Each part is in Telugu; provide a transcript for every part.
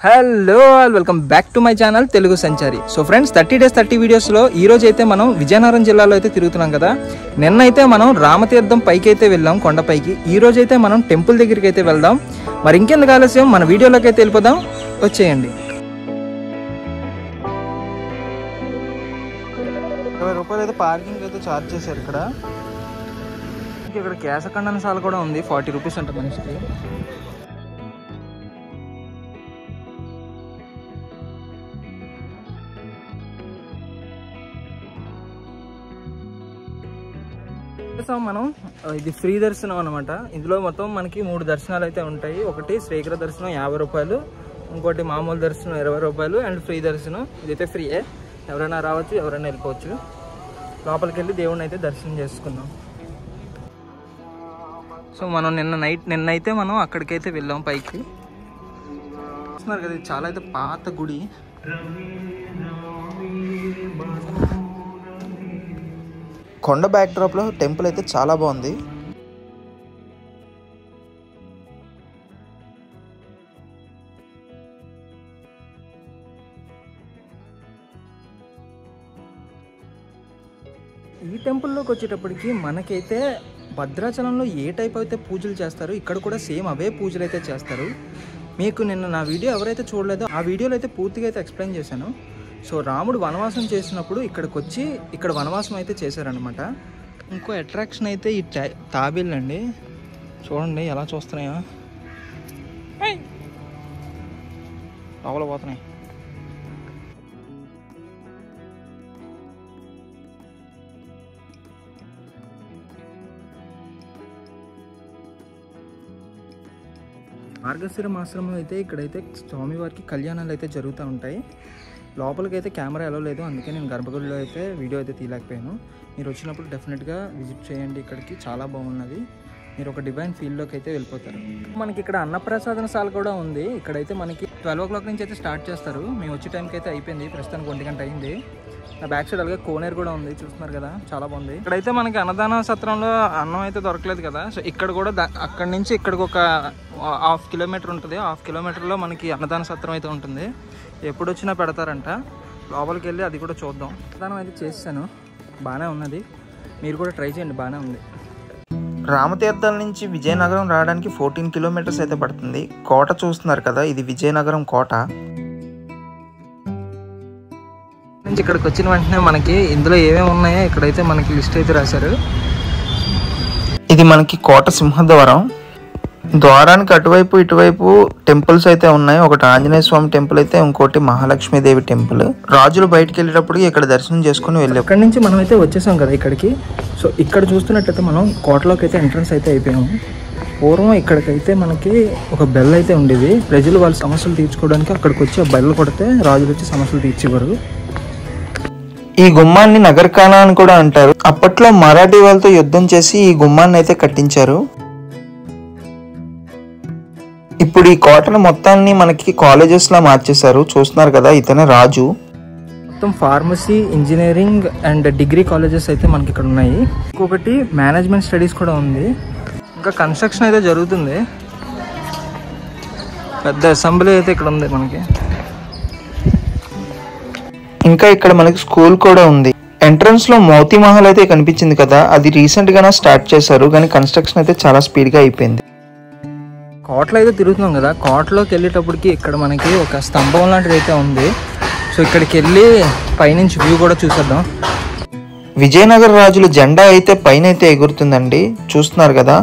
Hello welcome back to my channel Telugu Sanchari. So friends 30 days 30 వీడియోస్లో ఈరోజు అయితే మనం విజయనగరం జిల్లాలో అయితే తిరుగుతున్నాం కదా. నిన్నైతే మనం రామతీర్థం పైకి అయితే వెళ్ళాం, కొండపైకి. ఈరోజు అయితే మనం టెంపుల్ దగ్గరికి అయితే వెళ్దాం. మరి ఇంకెందుకు ఆలస్యం, మన వీడియోలోకి అయితే వెళ్ళిపోదాం, వచ్చేయండి. 20 రూపాయలు అయితే పార్కింగ్ అయితే ఛార్జ్ చేశారు. ఇక్కడ కేశఖండనశాల కూడా ఉంది, 40 రూపీస్ అంట మనిషికి. మనం ఇది ఫ్రీ దర్శనం అనమాట. ఇందులో మొత్తం మనకి 3 దర్శనాలు అయితే ఉంటాయి. ఒకటి శ్రీకర దర్శనం 50 రూపాయలు, ఇంకోటి మామూలు దర్శనం 20 రూపాయలు, అండ్ ఫ్రీ దర్శనం ఇదైతే ఫ్రీయే. ఎవరైనా రావచ్చు, ఎవరైనా వెళ్ళిపోవచ్చు. లోపలికి వెళ్ళి దేవుడిని అయితే దర్శనం చేసుకుందాం. సో మనం నిన్నైతే మనం అక్కడికైతే వెళ్ళాం పైకి. చూస్తున్నారు కదా, ఇది చాలా అయితే పాత గుడి. కొండ బ్యాక్ డ్రాప్ లో టెంపుల్ అయితే చాలా బాగుంది. ఈ టెంపుల్లోకి వచ్చేటప్పటికి మనకైతే భద్రాచలంలో ఏ టైప్ అయితే పూజలు చేస్తారో ఇక్కడ కూడా సేమ్ అవే పూజలు అయితే చేస్తారు. మీకు నిన్న నా వీడియో ఎవరైతే చూడలేదో ఆ వీడియోలో అయితే పూర్తిగా అయితే ఎక్స్ప్లెయిన్ చేశాను. సో రాముడు వనవాసం చేసినప్పుడు ఇక్కడికి వచ్చి ఇక్కడ వనవాసం అయితే చేశారనమాట. ఇంకో అట్రాక్షన్ అయితే ఈ తాబేళ్ళు అండి. చూడండి ఎలా చూస్తున్నాయో, లోపల పోతున్నాయి. మార్గశిర మాసంలో అయితే ఇక్కడైతే స్వామివారికి కళ్యాణాలు అయితే జరుగుతూ ఉంటాయి. లోపలికి అయితే కెమెరా ఎలా లేదు, అందుకే నేను గర్భగుడిలో అయితే వీడియో అయితే తీయలేకపోయాను. మీరు వచ్చినప్పుడు డెఫినెట్గా విజిట్ చేయండి. ఇక్కడికి చాలా బాగున్నది. మీరు ఒక డివైన్ ఫీల్డ్లోకి అయితే వెళ్ళిపోతారు. మనకి ఇక్కడ అన్నప్రసాదనశాల కూడా ఉంది. ఇక్కడైతే మనకి 12 o'clock నుంచి అయితే స్టార్ట్ చేస్తారు. మేము వచ్చే టైంకి అయితే అయిపోయింది, ప్రస్తుతానికి 1 గంట అయింది. నా బ్యాక్ సైడ్ అలాగే కోనేరు కూడా ఉంది, చూస్తున్నారు కదా, చాలా బాగుంది. ఇక్కడైతే మనకి అన్నదాన సత్రంలో అన్నం అయితే దొరకలేదు కదా. సో ఇక్కడ కూడా అక్కడి నుంచి ఇక్కడికి ఒక 1/2 kilometer ఉంటుంది. 1/2 kilometerలో మనకి అన్నదాన సత్రం అయితే ఉంటుంది. ఎప్పుడు వచ్చినా పెడతారంట. లోపలికి వెళ్ళి అది కూడా చూద్దాం. అన్నదానం అయితే చేశాను, బాగానే ఉన్నది. మీరు కూడా ట్రై చేయండి, బాగానే ఉంది. రామతీర్థం నుంచి విజయనగరం రావడానికి 14 kilometers అయితే పడుతుంది. కోట చూస్తున్నారు కదా, ఇది విజయనగరం కోట. నుంచి ఇక్కడికి వచ్చిన వెంటనే మనకి ఇందులో ఏమేమి ఉన్నాయో ఇక్కడైతే మనకి లిస్ట్ అయితే రాశారు. ఇది మనకి కోట సింహద్వారం. ద్వారానికి అటువైపు ఇటువైపు టెంపుల్స్ అయితే ఉన్నాయి. ఒకటి ఆంజనేయ స్వామి టెంపుల్ అయితే, ఇంకోటి మహాలక్ష్మీదేవి టెంపుల్. రాజులు బయటకు వెళ్ళేటప్పుడు ఇక్కడ దర్శనం చేసుకుని వెళ్ళాం. ఇక్కడ నుంచి మనం అయితే వచ్చేసాం కదా ఇక్కడికి. సో ఇక్కడ చూస్తున్నట్లయితే మనం కోటలోకి అయితే ఎంట్రన్స్ అయితే అయిపోయాము. పూర్వం ఇక్కడికైతే మనకి ఒక బెల్ అయితే ఉండేది. ప్రజలు వాళ్ళ సమస్యలు తీర్చుకోవడానికి అక్కడికి వచ్చి ఆ బెల్ కొడితే రాజులు వచ్చి సమస్యలు తీర్చేవారు. ఈ గుమ్మాన్ని నగరకానా అని కూడా అంటారు. అప్పట్లో మరాఠీ వాళ్ళతో యుద్ధం చేసి ఈ గుమ్మాన్ని అయితే కట్టించారు. ఇప్పుడు ఈ కోటను మొత్తాన్ని మనకి కాలేజెస్ లా మార్చేశారు. చూస్తున్నారు కదా, ఇతనే రాజు. మొత్తం pharmacy, engineering and degree colleges అయితే మనకి ఇక్కడ ఉన్నాయి. ఇంకొకటి మేనేజ్మెంట్ స్టడీస్ కూడా ఉంది. ఇంకా కన్స్ట్రక్షన్ అయితే జరుగుతుంది. పెద్ద అసెంబ్లీ అయితే ఇక్కడ ఉంది మనకి. ఇంకా ఇక్కడ మనకి స్కూల్ కూడా ఉంది. ఎంట్రన్స్ లో మోతీ మహల్ అయితే కనిపించింది కదా, అది రీసెంట్ గానే స్టార్ట్ చేశారు, కానీ కన్స్ట్రక్షన్ అయితే చాలా స్పీడ్ గా అయిపోయింది. కోటలో అయితే తిరుగుతున్నాం కదా, కోటలోకి వెళ్ళేటప్పటికి ఇక్కడ మనకి ఒక స్తంభం లాంటిది అయితే ఉంది. సో ఇక్కడికి వెళ్ళి పైనుంచి వ్యూ కూడా చూసేద్దాం. విజయనగర రాజుల జెండా అయితే పైన అయితే ఎగురుతుందండి, చూస్తున్నారు కదా.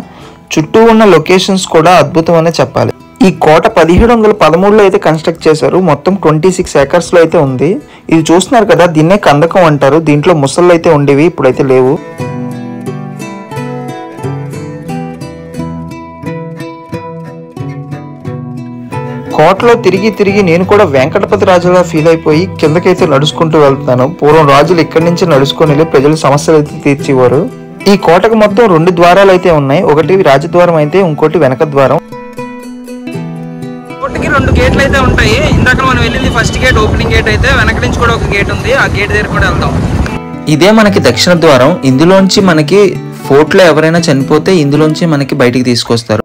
చుట్టూ ఉన్న లొకేషన్స్ కూడా అద్భుతం అనే చెప్పాలి. ఈ కోట 1713లో అయితే కన్స్ట్రక్ట్ చేశారు. మొత్తం 26 acres లో అయితే ఉంది. ఇది చూస్తున్నారు కదా, దీన్నే కందకం అంటారు. దీంట్లో ముసళ్ళు అయితే ఉండేవి, ఇప్పుడైతే లేవు. కోటలో తిరిగి నేను కూడా వెంకటపతి రాజులా ఫీల్ అయిపోయి కిందకైతే నడుచుకుంటూ వెళ్తాను. పూర్వం రాజులు ఇక్కడి నుంచి నడుచుకొని వెళ్ళి ప్రజల సమస్యలు అయితే తీర్చేవారు. ఈ కోటకు మొత్తం 2 ద్వారాలు అయితే ఉన్నాయి. ఒకటి రాజద్వారం అయితే, ఇంకోటి వెనక ద్వారం. కోటకి 2 గేట్లు అయితే ఉంటాయి. ఇందాక మనం వెళ్ళింది ఫస్ట్ గేట్, ఓపెనింగ్ గేట్ అయితే. వెనక నుంచి కూడా ఒక గేట్ ఉంది, ఆ గేట్ దగ్గర కూడా వెళ్దాం. ఇదే మనకి దక్షిణ ద్వారం. ఇందులోంచి మనకి ఫోర్ట్ లో ఎవరైనా చనిపోతే ఇందులోంచి మనకి బయటికి తీసుకొస్తారు.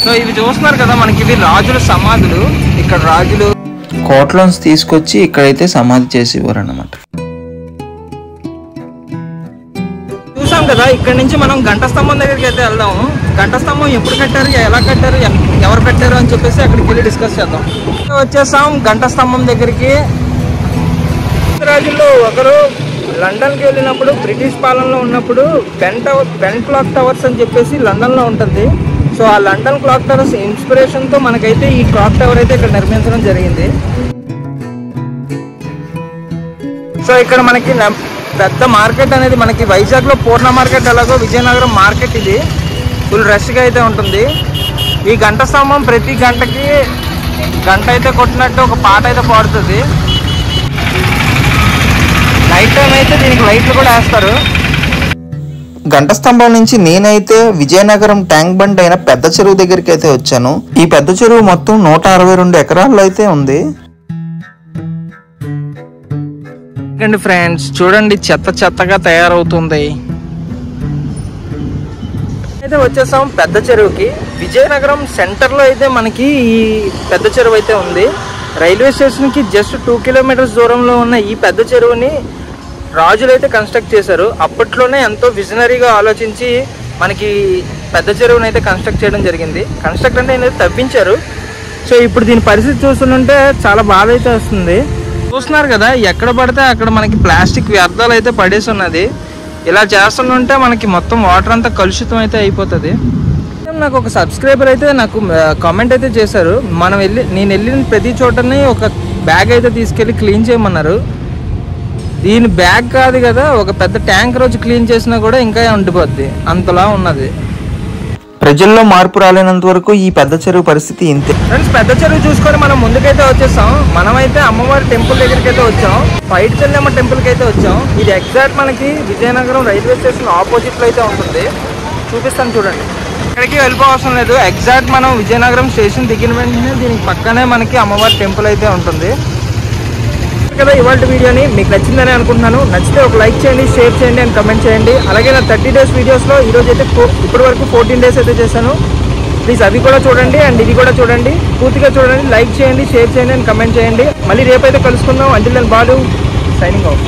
సో ఇవి చూస్తున్నారు కదా, మనకి ఇవి రాజుల సమాధులు. ఇక్కడ రాజులు కోటలోంచి తీసుకొచ్చి ఇక్కడైతే సమాధి చేసేవారు అన్నమాట. చూసాం కదా, ఇక్కడ నుంచి మనం గంట స్తంభం దగ్గరికి అయితే వెళ్దాము. గంట స్తంభం ఎప్పుడు కట్టారు, ఎలా కట్టారు, ఎవరు కట్టారు అని చెప్పేసి అక్కడికి వెళ్ళి డిస్కస్ చేద్దాం. వచ్చేసాం గంట స్తంభం దగ్గరికి. రాజుల్లో ఒకరు లండన్కి వెళ్ళినప్పుడు, బ్రిటిష్ పాలనలో ఉన్నప్పుడు బెన్ క్లాక్ టవర్స్ అని చెప్పేసి లండన్లో ఉంటుంది. సో ఆ లండన్ క్లాక్ టవర్స్ ఇన్స్పిరేషన్తో మనకైతే ఈ క్లాక్ టవర్ అయితే ఇక్కడ నిర్మించడం జరిగింది. సో ఇక్కడ మనకి పెద్ద మార్కెట్ అనేది మనకి వైజాగ్లో పూర్ణ మార్కెట్ ఎలాగో విజయనగరం మార్కెట్ ఇది ఫుల్ రష్గా అయితే ఉంటుంది. ఈ గంట స్తంభం ప్రతి గంటకి గంట అయితే కొట్టినట్టు ఒక పాట అయితే పాడుతుంది. నైట్ టైం అయితే దీనికి లైట్లు కూడా వేస్తారు. గంట స్తంభం నుంచి నేనైతే విజయనగరం ట్యాంక్ బండ్ అయిన పెద్ద చెరువు దగ్గరికి అయితే వచ్చాను. ఈ పెద్ద చెరువు మొత్తం 162 ఎకరాల్లో అయితే ఉంది. ఫ్రెండ్స్ చూడండి, చెత్తగా తయారవుతుంది. అయితే వచ్చేసాం పెద్ద చెరువుకి. విజయనగరం సెంటర్లో అయితే మనకి ఈ పెద్ద చెరువు అయితే ఉంది. రైల్వే స్టేషన్కి జస్ట్ 2 కిలోమీటర్స్ దూరంలో ఉన్న ఈ పెద్ద చెరువుని రాజులు అయితే కన్స్ట్రక్ట్ చేశారు. అప్పట్లోనే ఎంతో విజనరీగా ఆలోచించి మనకి పెద్ద చెరువుని అయితే కన్స్ట్రక్ట్ చేయడం జరిగింది. కన్స్ట్రక్ట్ అంటే ఏదైతే తవ్వించారు. సో ఇప్పుడు దీని పరిస్థితి చూస్తుంటే చాలా బాధ అయితే వస్తుంది. చూస్తున్నారు కదా, ఎక్కడ పడితే అక్కడ మనకి ప్లాస్టిక్ వ్యర్థాలు అయితే పడేసి ఉన్నది. ఇలా చేస్తుంటే మనకి మొత్తం వాటర్ అంతా కలుషితం అయితే అయిపోతుంది. నాకు ఒక సబ్స్క్రైబర్ అయితే నాకు కామెంట్ అయితే చేశారు, నేను వెళ్ళిన ప్రతి చోటని ఒక బ్యాగ్ అయితే తీసుకెళ్ళి క్లీన్ చేయమన్నారు. దీని బ్యాగ్ కాదు కదా, ఒక పెద్ద ట్యాంక్ రోజు క్లీన్ చేసినా కూడా ఇంకా ఉండిపోద్ది, అంతలా ఉన్నది. ప్రజల్లో మార్పు రాలేనంత వరకు ఈ పెద్ద చెరువు పరిస్థితి ఇంతే. ఫ్రెండ్స్, పెద్ద చెరువు చూసుకొని మనం ముందుకైతే వచ్చేసాం. మనమైతే అమ్మవారి టెంపుల్ దగ్గరికి అయితే వచ్చాం. పైడి చెల్లెమ్మ టెంపుల్కి అయితే వచ్చాం. ఇది ఎగ్జాక్ట్ మనకి విజయనగరం రైల్వే స్టేషన్ ఆపోజిట్లో అయితే ఉంటుంది. చూపిస్తాను చూడండి. ఇక్కడికి వెళ్ళిపోవసరం లేదు. ఎగ్జాక్ట్ మనం విజయనగరం స్టేషన్ దిగిన వెంటనే దీనికి పక్కనే మనకి అమ్మవారి టెంపుల్ అయితే ఉంటుంది కదా. ఇవాళ వీడియోని మీకు నచ్చిందని అనుకుంటున్నాను. నచ్చితే ఒక లైక్ చేయండి, షేర్ చేయండి అండ్ కమెంట్ చేయండి. అలాగే నా 30 days వీడియోస్లో ఈరోజు అయితే ఇప్పటి వరకు 14 days అయితే చేశాను. ప్లీజ్ అవి కూడా చూడండి అండ్ ఇది కూడా చూడండి, పూర్తిగా చూడండి. లైక్ చేయండి, షేర్ చేయండి అండ్ కమెంట్ చేయండి. మళ్ళీ రేపైతే కలుసుకుందాం. Until then Balu signing of.